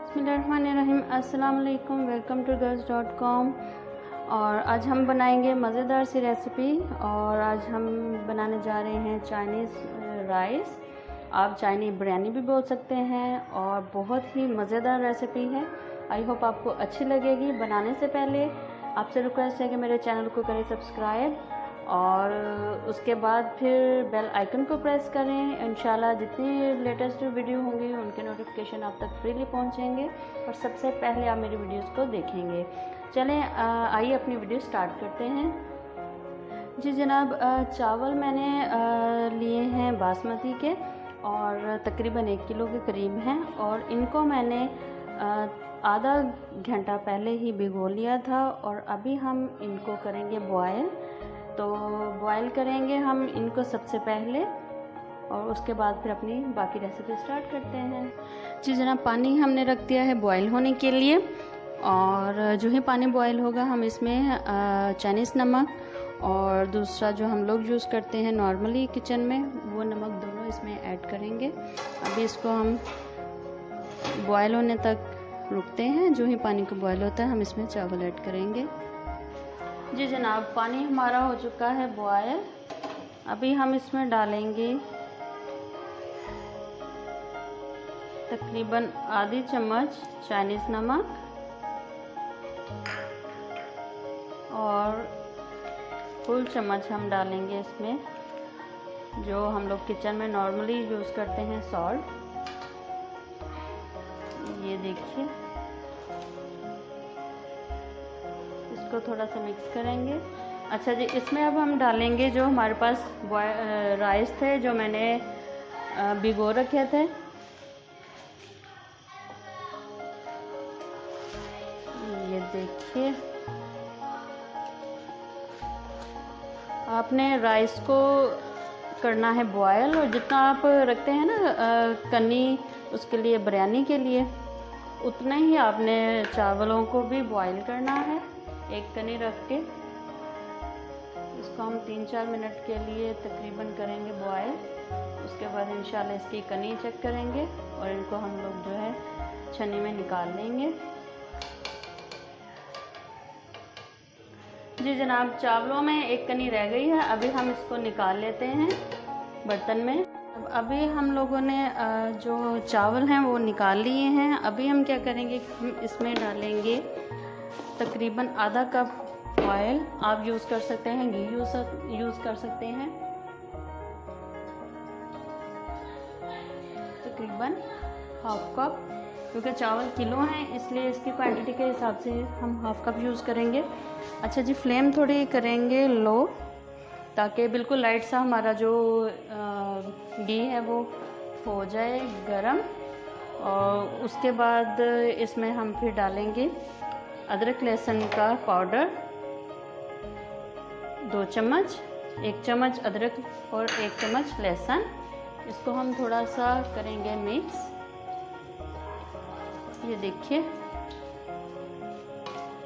बिस्मिल्लाहिर्रहमानिर्रहीम। अस्सलाम वालेकुम। Welcome to girls.com। और आज हम बनाएंगे मज़ेदार सी रेसिपी। और आज हम बनाने जा रहे हैं चाइनीज़ राइस। आप चाइनीज़ बिरयानी भी बोल सकते हैं। और बहुत ही मज़ेदार रेसिपी है। आई होप आपको अच्छी लगेगी। बनाने से पहले आपसे रिक्वेस्ट है कि मेरे चैनल को करें सब्सक्राइब और उसके बाद फिर बेल आइकन को प्रेस करें। इंशाल्लाह जितनी लेटेस्ट वीडियो होंगी उनके नोटिफिकेशन आप तक फ्रीली पहुंचेंगे और सबसे पहले आप मेरी वीडियोस को देखेंगे। चलें आइए अपनी वीडियो स्टार्ट करते हैं। जी जनाब, चावल मैंने लिए हैं बासमती के और तकरीबन 1 किलो के करीब हैं। और इनको मैंने आधा घंटा पहले ही भिगो लिया था और अभी हम इनको करेंगे बॉयल। तो बॉयल करेंगे हम इनको सबसे पहले और उसके बाद फिर अपनी बाकी रेसिपी स्टार्ट करते हैं। जी जनाब, पानी हमने रख दिया है बॉयल होने के लिए। और जो ही पानी बॉयल होगा हम इसमें चाइनीज़ नमक और दूसरा जो हम लोग यूज़ करते हैं नॉर्मली किचन में वो नमक दोनों इसमें ऐड करेंगे। अभी इसको हम बॉयल होने तक रुकते हैं। जो ही पानी को बॉयल होता है हम इसमें चावल ऐड करेंगे। जी जनाब, पानी हमारा हो चुका है बॉयल। अभी हम इसमें डालेंगे तकरीबन आधी चम्मच चाइनीज़ नमक और फुल चम्मच हम डालेंगे इसमें जो हम लोग किचन में नॉर्मली यूज़ करते हैं सॉल्ट। ये देखिए, इसको थोड़ा सा मिक्स करेंगे। अच्छा जी, इसमें अब हम डालेंगे जो हमारे पास राइस थे जो मैंने भिगो रखे थे। ये देखिए, आपने राइस को करना है बॉयल और जितना आप रखते हैं ना कनी उसके लिए बिरयानी के लिए उतना ही आपने चावलों को भी बॉयल करना है। एक कनी रख के इसको हम 3-4 मिनट के लिए तकरीबन करेंगे बॉयल। उसके बाद इंशाल्लाह इसकी कनी चेक करेंगे और इनको हम लोग जो है छन्नी में निकाल लेंगे। जी जनाब, चावलों में एक कनी रह गई है। अभी हम इसको निकाल लेते हैं बर्तन में। अभी हम लोगों ने जो चावल हैं वो निकाल लिए हैं। अभी हम क्या करेंगे, हम इसमें डालेंगे तकरीबन आधा कप ऑयल। आप यूज़ कर सकते हैं घी यूज़ कर सकते हैं। तकरीबन हाफ कप, क्योंकि चावल किलो हैं इसलिए इसकी क्वांटिटी के हिसाब से हम हाफ कप यूज़ करेंगे। अच्छा जी, फ्लेम थोड़ी करेंगे लो ताकि बिल्कुल लाइट सा हमारा जो घी है वो हो जाए गरम। और उसके बाद इसमें हम फिर डालेंगे अदरक लहसुन का पाउडर 2 चम्मच, 1 चम्मच अदरक और 1 चम्मच लहसुन। इसको हम थोड़ा सा करेंगे मिक्स। ये देखिए,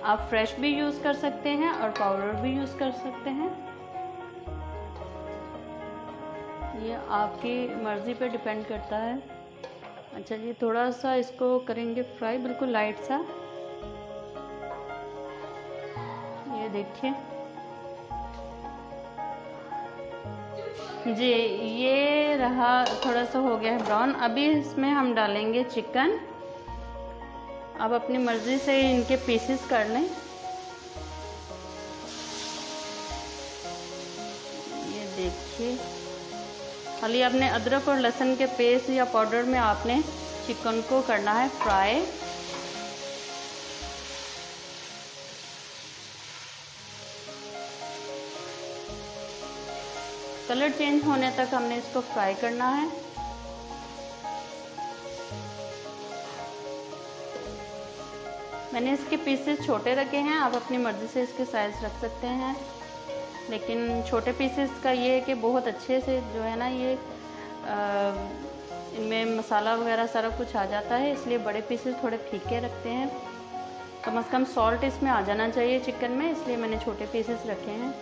आप फ्रेश भी यूज़ कर सकते हैं और पाउडर भी यूज़ कर सकते हैं। ये आपकी मर्ज़ी पे डिपेंड करता है। अच्छा जी, थोड़ा सा इसको करेंगे फ्राई बिल्कुल लाइट सा। ये देखिए जी, ये रहा, थोड़ा सा हो गया है ब्राउन। अभी इसमें हम डालेंगे चिकन। आप अपनी मर्ज़ी से इनके पीसेस कर लें। ये देखिए, खाली आपने अदरक और लहसुन के पेस्ट या पाउडर में आपने चिकन को करना है फ्राई। कलर चेंज होने तक हमने इसको फ्राई करना है। मैंने इसके पीसेस छोटे रखे हैं। आप अपनी मर्ज़ी से इसके साइज़ रख सकते हैं, लेकिन छोटे पीसेस का ये है कि बहुत अच्छे से जो है ना ये इनमें मसाला वगैरह सारा कुछ आ जाता है, इसलिए बड़े पीसेस थोड़े फीके रखते हैं। कम से कम सॉल्ट इसमें आ जाना चाहिए चिकन में, इसलिए मैंने छोटे पीसेस रखे हैं।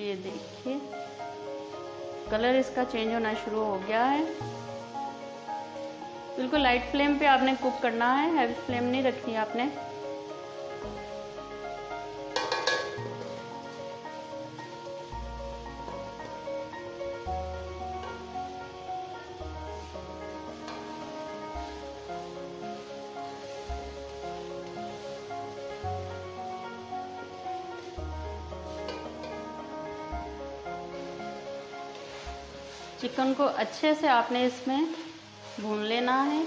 ये देखिए, कलर इसका चेंज होना शुरू हो गया है। बिल्कुल लाइट फ्लेम पे आपने कुक करना है, हैवी फ्लेम नहीं रखनी है आपने। चिकन को अच्छे से आपने इसमें भून लेना है।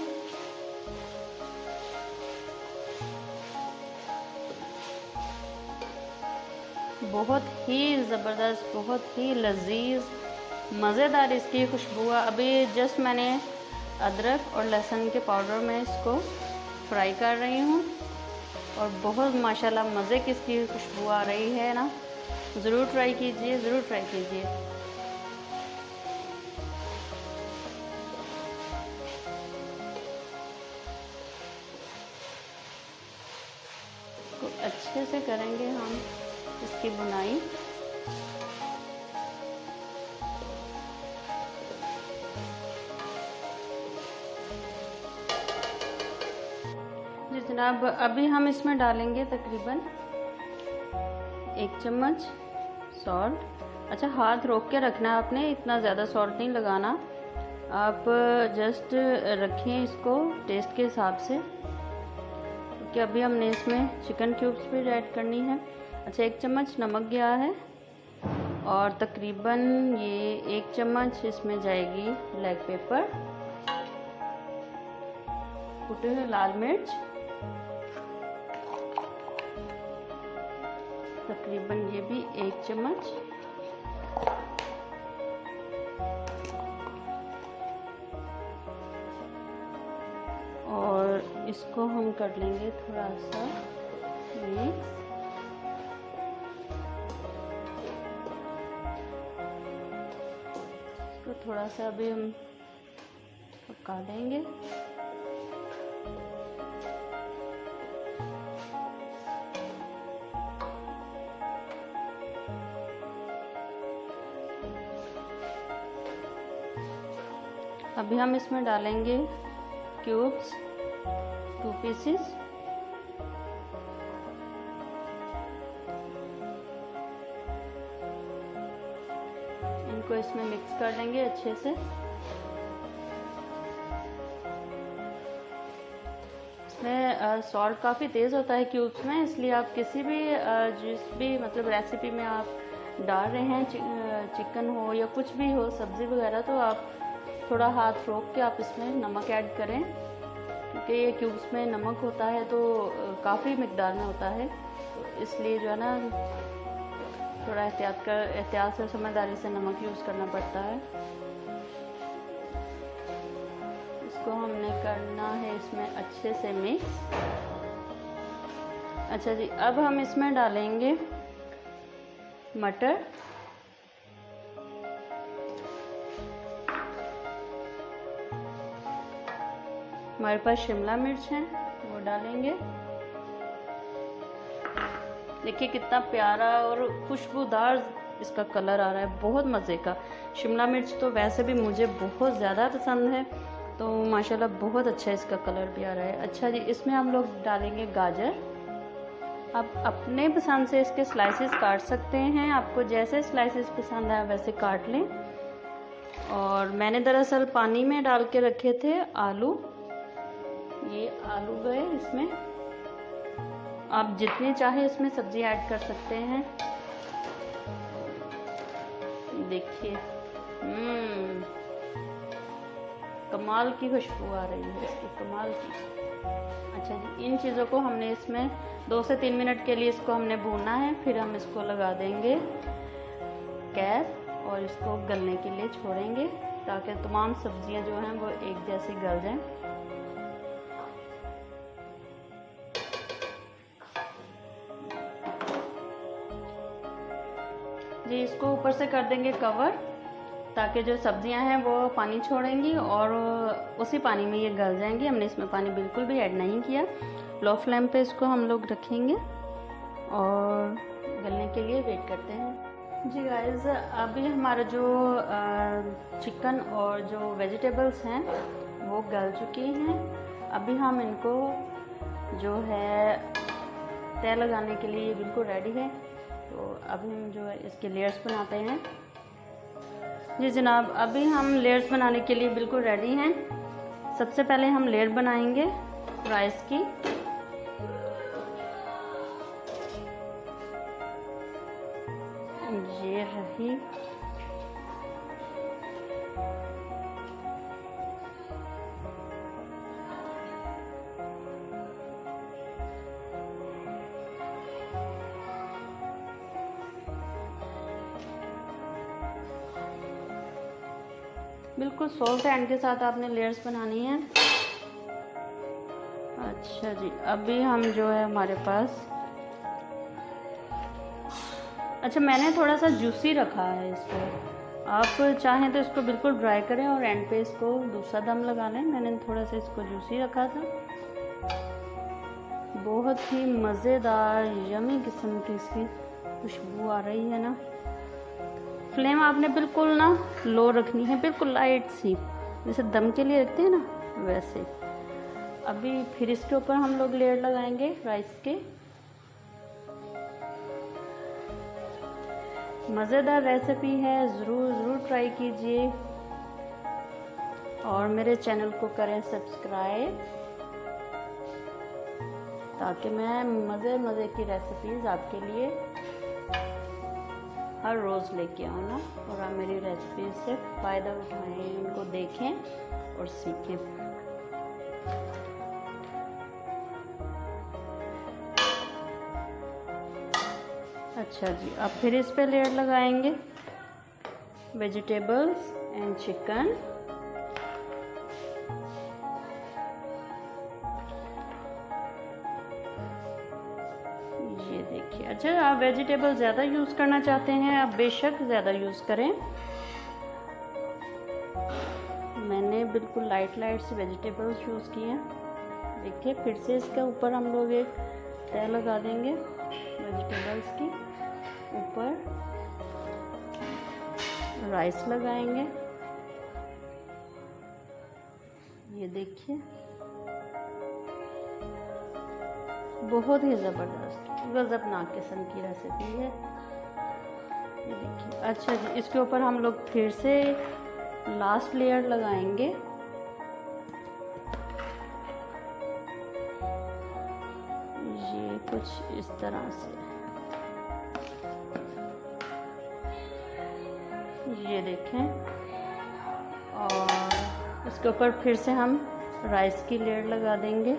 बहुत ही ज़बरदस्त, बहुत ही लजीज मज़ेदार इसकी खुशबू है। अभी जस्ट मैंने अदरक और लहसुन के पाउडर में इसको फ्राई कर रही हूँ और बहुत माशाल्लाह मज़े की इसकी खुशबू आ रही है ना। ज़रूर ट्राई कीजिए, ज़रूर ट्राई कीजिए। अच्छे से करेंगे हम इसकी बुनाई। जी जनाब, अभी हम इसमें डालेंगे तकरीबन 1 चम्मच सॉल्ट। अच्छा, हाथ रोक के रखना है आपने, इतना ज़्यादा सॉल्ट नहीं लगाना। आप जस्ट रखें इसको टेस्ट के हिसाब से, कि अभी हमने इसमें चिकन क्यूब्स भी ऐड करनी है। अच्छा, 1 चम्मच नमक गया है और तकरीबन ये 1 चम्मच इसमें जाएगी ब्लैक पेपर, कुटे हुए लाल मिर्च तकरीबन ये भी 1 चम्मच, और इसको हम कर लेंगे थोड़ा सा मिक्स। इसको थोड़ा सा अभी हम पका देंगे। अभी हम इसमें डालेंगे क्यूब्स, 2 पीसेस। इनको इसमें मिक्स कर लेंगे अच्छे से। इसमें सॉल्ट काफ़ी तेज़ होता है क्यूब्स में, इसलिए आप किसी भी जिस भी मतलब रेसिपी में आप डाल रहे हैं, चिकन हो या कुछ भी हो, सब्ज़ी वगैरह, तो आप थोड़ा हाथ रोक के आप इसमें नमक ऐड करें, क्योंकि ये क्यूब्स में नमक होता है तो काफ़ी मिकदार में होता है, तो इसलिए जो है ना थोड़ा एहतियात से समझदारी से नमक यूज़ करना पड़ता है। इसको हमने करना है इसमें अच्छे से मिक्स। अच्छा जी, अब हम इसमें डालेंगे मटर। हमारे पास शिमला मिर्च है, वो डालेंगे। देखिए कितना प्यारा और खुशबूदार इसका कलर आ रहा है, बहुत मज़े का। शिमला मिर्च तो वैसे भी मुझे बहुत ज़्यादा पसंद है, तो माशाल्लाह बहुत अच्छा इसका कलर भी आ रहा है। अच्छा जी, इसमें हम लोग डालेंगे गाजर। आप अपने पसंद से इसके स्लाइसेस काट सकते हैं, आपको जैसे स्लाइसेस पसंद आए वैसे काट लें। और मैंने दरअसल पानी में डाल के रखे थे आलू, ये आलू गए इसमें। आप जितनी चाहे इसमें सब्जी ऐड कर सकते हैं। देखिए कमाल की खुशबू आ रही है इसकी, कमाल की। अच्छा जी, इन चीज़ों को हमने इसमें 2 से 3 मिनट के लिए इसको हमने भूनना है, फिर हम इसको लगा देंगे गैस और इसको गलने के लिए छोड़ेंगे, ताकि तमाम सब्जियां जो हैं वो एक जैसी गल जाएं। जी, इसको ऊपर से कर देंगे कवर, ताकि जो सब्जियां हैं वो पानी छोड़ेंगी और उसी पानी में ये गल जाएंगी। हमने इसमें पानी बिल्कुल भी ऐड नहीं किया। लो फ्लेम पे इसको हम लोग रखेंगे और गलने के लिए वेट करते हैं। जी गाइस, अभी हमारा जो चिकन और जो वेजिटेबल्स हैं वो गल चुकी हैं। अभी हम इनको जो है तय लगाने के लिए बिल्कुल रेडी है। तो अभी हम जो है इसके लेयर्स बनाते हैं। जी जनाब, अभी हम लेयर्स बनाने के लिए बिल्कुल रेडी हैं। सबसे पहले हम लेयर बनाएंगे राइस की। ये रही। बिल्कुल सॉफ्ट हैंड के साथ आपने लेयर्स बनानी है। अच्छा जी, अभी हम जो है हमारे पास, अच्छा मैंने थोड़ा सा जूसी रखा है इसको। आप चाहें तो इसको बिल्कुल ड्राई करें और एंड पे इसको दूसरा दम लगा लें। मैंने थोड़ा सा इसको जूसी रखा था। बहुत ही मज़ेदार यमी किस्म की इसकी खुशबू आ रही है ना। फ्लेम आपने बिल्कुल ना लो रखनी है, बिल्कुल लाइट सी, जैसे दम के लिए रखते हैं ना वैसे। अभी फिर इसके ऊपर हम लोग लेयर लगाएंगे राइस के। मज़ेदार रेसिपी है, ज़रूर ट्राई कीजिए और मेरे चैनल को करें सब्सक्राइब, ताकि मैं मज़े की रेसिपीज़ आपके लिए हर रोज़ लेके आऊँ ना, और आप मेरी रेसिपी से फ़ायदा उठाएं, उनको देखें और सीखें। अच्छा जी, अब फिर इस पे लेयर लगाएंगे वेजिटेबल्स एंड चिकन। ये देखिए। अच्छा, आप वेजिटेबल ज़्यादा यूज़ करना चाहते हैं, आप बेशक ज़्यादा यूज़ करें। मैंने बिल्कुल लाइट से वेजिटेबल्स यूज़ किए हैं। देखिए, फिर से इसके ऊपर हम लोग एक तय लगा देंगे वेजिटेबल्स की। ऊपर राइस लगाएंगे। ये देखिए, बहुत ही ज़बरदस्त गज़बनाक किस्म की रेसिपी है। ये देखिए। अच्छा जी, इसके ऊपर हम लोग फिर से लास्ट लेयर लगाएंगे। ये कुछ इस तरह से, ये देखें। और इसके ऊपर फिर से हम राइस की लेयर लगा देंगे।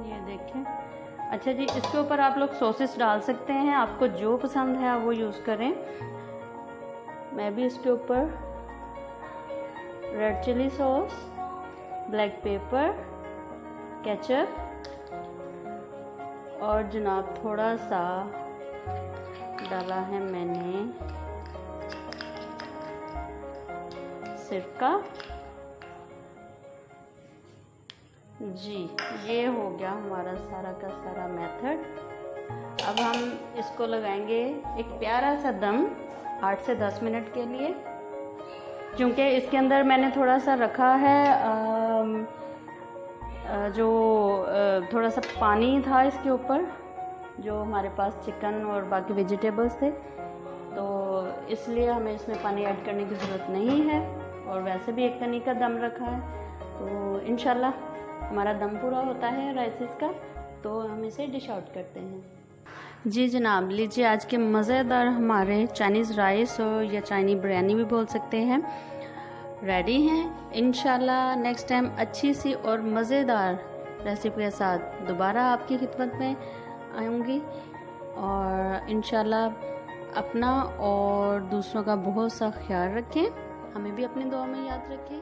ये देखें। अच्छा जी, इसके ऊपर आप लोग सॉसेस डाल सकते हैं, आपको जो पसंद है आप वो यूज़ करें। मैं भी इसके ऊपर red chilli sauce, black pepper, ketchup और जनाब थोड़ा सा डाला है मैंने सिरका। जी, ये हो गया हमारा सारा का सारा मेथड। अब हम इसको लगाएंगे एक प्यारा सा दम 8 से 10 मिनट के लिए, क्योंकि इसके अंदर मैंने थोड़ा सा रखा है जो थोड़ा सा पानी था इसके ऊपर, जो हमारे पास चिकन और बाकी वेजिटेबल्स थे, तो इसलिए हमें इसमें पानी ऐड करने की ज़रूरत नहीं है। और वैसे भी एक तनी का दम रखा है, तो इंशाल्लाह हमारा दम पूरा होता है राइसेस का, तो हम इसे डिश आउट करते हैं। जी जनाब, लीजिए आज के मज़ेदार हमारे चाइनीज़ राइस और या चाइनी बिरयानी भी बोल सकते हैं, रेडी हैं। इंशाल्लाह नेक्स्ट टाइम अच्छी सी और मज़ेदार रेसिपी के साथ दोबारा आपकी खिदमत में आऊँगी। और इंशाल्लाह अपना और दूसरों का बहुत सा ख्याल रखें, हमें भी अपनी दुआ में याद रखें।